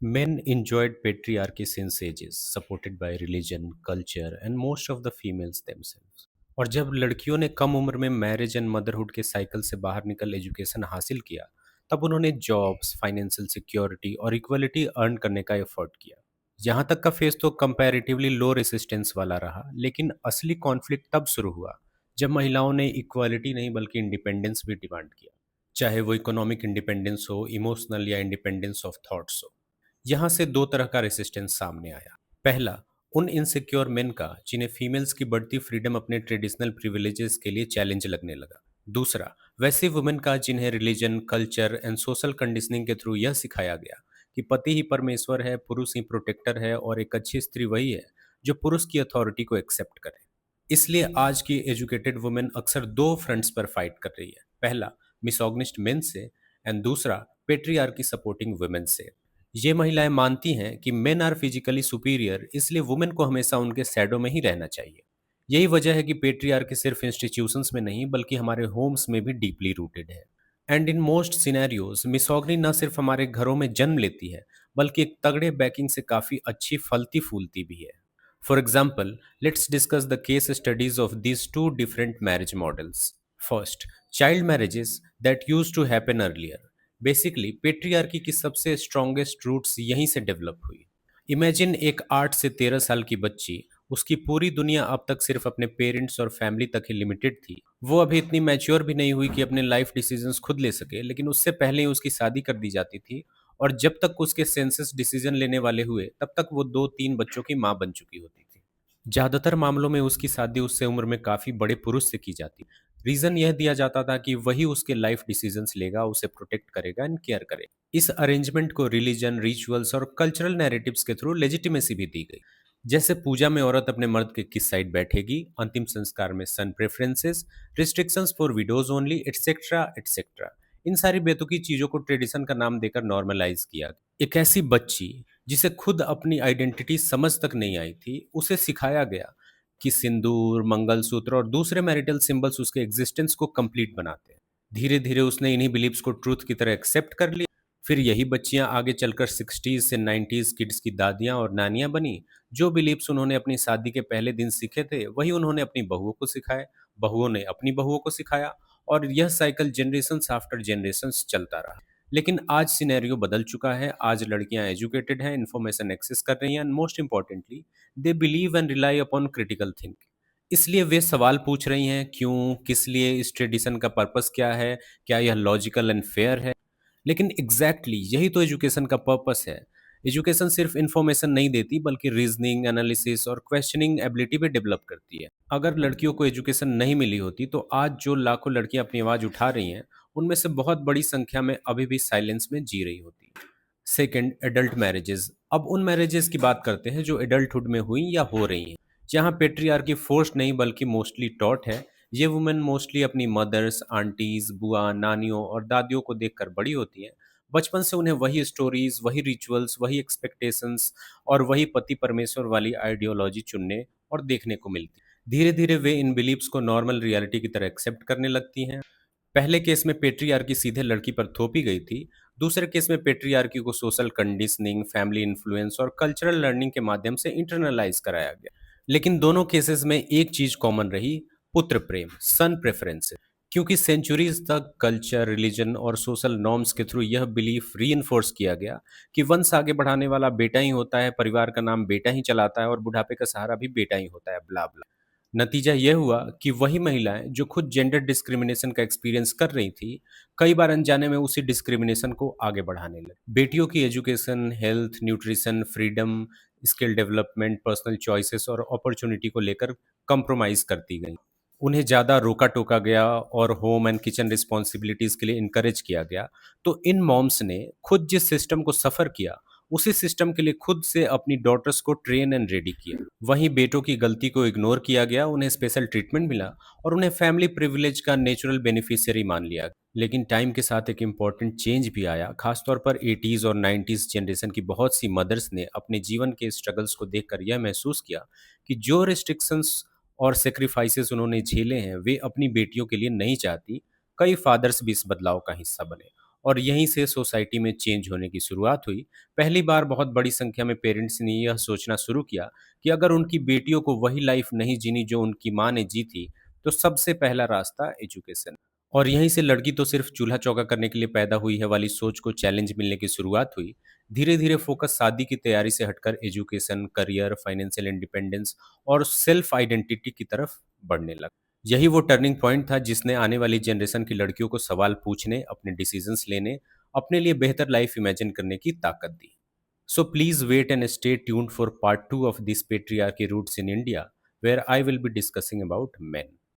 Men enjoyed patriarchy since ages, supported by religion, culture, and most of the females themselves. और जब लड़कियों ने कम उम्र में मैरिज एंड मदरहुड के साइकिल से बाहर निकल एजुकेशन हासिल किया, तब उन्होंने जॉब्स, फाइनेंशियल सिक्योरिटी और इक्वलिटी अर्न करने का एफर्ट किया। यहाँ तक का फेस तो कंपैरेटिवली लो रेसिस्टेंस वाला रहा, लेकिन असली कॉन्फ्लिक्ट तब शुरू हुआ जब महिलाओं ने इक्वालिटी नहीं बल्कि इंडिपेंडेंस भी डिमांड किया, चाहे वो इकोनॉमिक इंडिपेंडेंस हो, इमोशनल या इंडिपेंडेंस ऑफ थॉट्स हो। यहाँ से दो तरह का रेसिस्टेंस सामने आया। पहला, उन इनसिक्योर मेन का जिन्हें फीमेल्स की बढ़ती फ्रीडम अपने ट्रेडिशनल प्रिविलेजेस के लिए चैलेंज लगने लगा। दूसरा, वैसे वुमेन का जिन्हें religion, culture and social conditioning के थ्रू यह सिखाया गया कि पति ही परमेश्वर है, पुरुष ही प्रोटेक्टर है और एक अच्छी स्त्री वही है जो पुरुष की अथॉरिटी को एक्सेप्ट करे। इसलिए आज की एजुकेटेड वुमेन अक्सर दो फ्रंट्स पर फाइट कर रही है। पहला, मिसोगनिस्ट मेन से, एंड दूसरा, पेट्रियार्की सपोर्टिंग वुमेन से। ये महिलाएं मानती हैं कि मेन आर फिजिकली सुपीरियर, इसलिए वुमेन को हमेशा उनके शैडो में ही रहना चाहिए। यही वजह है कि पेट्रियार्की सिर्फ इंस्टीट्यूशंस में नहीं बल्कि हमारे होम्स में भी डीपली रूटेड है। एंड इन मोस्ट सिनेरियोज मिसोगनी न सिर्फ हमारे घरों में जन्म लेती है बल्कि एक तगड़े बैकिंग से काफी अच्छी फलती फूलती भी है। For example, let's discuss the case studies of these two different marriage models. First, child marriages that used to happen earlier. Basically patriarchy की सबसे स्ट्रॉन्गेस्ट रूट्स यहीं से डेवलप हुई। इमेजिन एक 8 से 13 साल की बच्ची, उसकी पूरी दुनिया अब तक सिर्फ अपने पेरेंट्स और फैमिली तक ही लिमिटेड थी। वो अभी इतनी मैच्योर भी नहीं हुई कि अपने लाइफ डिसीजंस खुद ले सके, लेकिन उससे पहले ही उसकी शादी कर दी जाती थी। और जब तक उसके सेंसेस डिसीजन लेने वाले हुए तब तक वो 2-3 बच्चों की माँ बन चुकी होती थी। ज़्यादातर मामलों में उसकी शादी उससे उम्र में काफ़ी बड़े पुरुष से की जाती। रीज़न यह दिया जाता था कि वही उसके लाइफ डिसीजंस लेगा, उसे प्रोटेक्ट करेगा एंड केयर करेगा। इस अरेंजमेंट को रिलीजन, रिचुअल्स और कल्चरल नैरेटिव्स के थ्रू लेजिटिमेसी भी दी गई। जैसे पूजा में औरत अपने मर्द के किस साइड बैठेगी, अंतिम संस्कार में son preferences, restrictions for widows only, etcetera etcetera. इन सारी बेतुकी चीज़ों को ट्रेडिशन का नाम देकर नॉर्मलाइज किया। एक ऐसी बच्ची जिसे खुद अपनी आइडेंटिटी समझ तक नहीं आई थी, उसे सिखाया गया कि सिंदूर, मंगलसूत्र और दूसरे मैरिटल सिंबल्स उसके एग्जिस्टेंस को कंप्लीट बनाते हैं। धीरे धीरे उसने इन्हीं बिलीव्स को ट्रूथ की तरह एक्सेप्ट कर लिया। फिर यही बच्चियां आगे चलकर 60s से 90s किड्स की दादियां और नानियां बनी। जो बिलीव्स उन्होंने अपनी शादी के पहले दिन सीखे थे वही उन्होंने अपनी बहुओं को सिखाए, बहुओं ने अपनी बहुओं को सिखाया, और यह साइकिल जनरेशन आफ्टर जनरेशन चलता रहा। लेकिन आज सिनेरियो बदल चुका है। आज लड़कियां एजुकेटेड हैं, इन्फॉर्मेशन एक्सेस कर रही हैं, and most importantly they believe and rely upon critical think. इसलिए वे सवाल पूछ रही हैं, क्यों, किस लिए, इस ट्रेडिशन का पर्पस क्या है, क्या यह लॉजिकल एंड फेयर है। लेकिन एग्जैक्टली यही तो एजुकेशन का पर्पस है। एजुकेशन सिर्फ इन्फॉर्मेशन नहीं देती बल्कि रीजनिंग, एनालिसिस और क्वेश्चनिंग एबिलिटी भी डेवलप करती है। अगर लड़कियों को एजुकेशन नहीं मिली होती तो आज जो लाखों लड़कियां अपनी आवाज़ उठा रही हैं, उनमें से बहुत बड़ी संख्या में अभी भी साइलेंस में जी रही होती। Second, adult marriages. अब उन मैरिजेस की बात करते हैं जो एडल्टहुड में हुई या हो रही हैं, जहाँ पेट्रियार्की फोर्स्ड नहीं बल्कि मोस्टली टॉट है। ये वुमेन मोस्टली अपनी मदर्स, आंटीज, बुआ, नानियों और दादियों को देखकर बड़ी होती हैं। बचपन से उन्हें वही स्टोरीज, वही रिचुअल्स, वही एक्सपेक्टेशंस और वही पति परमेश्वर वाली आइडियोलॉजी चुनने और देखने को मिलती। धीरे धीरे वे इन बिलीव्स को नॉर्मल रियलिटी की तरह एक्सेप्ट करने लगती हैं। पहले केस में पेट्रियार्की सीधे लड़की पर थोपी गई थी। दूसरे केस में पेट्रियार्की को सोशल कंडीशनिंग, फैमिली इन्फ्लुएंस और कल्चरल लर्निंग के माध्यम से इंटरनलाइज कराया गया। लेकिन दोनों केसेस में एक चीज कॉमन रही, पुत्र प्रेम, सन प्रेफरेंस। क्योंकि सेंचुरीज तक कल्चर, रिलीजन और सोशल नॉर्म्स के थ्रू यह बिलीफ री किया गया कि वंश आगे बढ़ाने वाला बेटा ही होता है, परिवार का नाम बेटा ही चलाता है और बुढ़ापे का सहारा भी बेटा ही होता है, ब्ला ब्ला। नतीजा यह हुआ कि वही महिलाएं जो खुद जेंडर डिस्क्रिमिनेशन का एक्सपीरियंस कर रही थी, कई बार अनजाने में उसी डिस्क्रिमिनेशन को आगे बढ़ाने लगी। बेटियों की education, health, nutrition, freedom, skill development, personal choices और अपॉर्चुनिटी को लेकर कंप्रोमाइज करती गई। उन्हें ज़्यादा रोका टोका गया और होम एंड किचन रिस्पॉन्सिबिलिटीज़ के लिए इनकरेज किया गया। तो इन मॉम्स ने खुद जिस सिस्टम को सफ़र किया, उसी सिस्टम के लिए खुद से अपनी डॉटर्स को ट्रेन एंड रेडी किया। वहीं बेटों की गलती को इग्नोर किया गया, उन्हें स्पेशल ट्रीटमेंट मिला और उन्हें फैमिली प्रिविलेज का नेचुरल बेनिफिशियरी मान लिया। लेकिन टाइम के साथ एक इम्पॉर्टेंट चेंज भी आया, खासतौर पर 80s और 90s जनरेशन की बहुत सी मदर्स ने अपने जीवन के स्ट्रगल्स को देखकर यह महसूस किया कि जो रिस्ट्रिक्शंस और सेक्रीफाइसेस उन्होंने झेले हैं वे अपनी बेटियों के लिए नहीं चाहती। कई फादर्स भी इस बदलाव का हिस्सा बने और यहीं से सोसाइटी में चेंज होने की शुरुआत हुई। पहली बार बहुत बड़ी संख्या में पेरेंट्स ने यह सोचना शुरू किया कि अगर उनकी बेटियों को वही लाइफ नहीं जीनी जो उनकी माँ ने जी थी, तो सबसे पहला रास्ता एजुकेशन। और यहीं से लड़की तो सिर्फ चूल्हा चौका करने के लिए पैदा हुई है वाली सोच को चैलेंज मिलने की शुरुआत हुई। धीरे धीरे फोकस शादी की तैयारी से हटकर एजुकेशन, करियर, फाइनेंशियल इंडिपेंडेंस और सेल्फ आइडेंटिटी की तरफ बढ़ने लगा। यही वो टर्निंग पॉइंट था जिसने आने वाली जनरेशन की लड़कियों को सवाल पूछने, अपने डिसीजंस लेने, अपने लिए बेहतर लाइफ इमेजिन करने की ताकत दी। So please wait and stay tuned for part 2 of this patriarchy roots in India, where I will be discussing about men.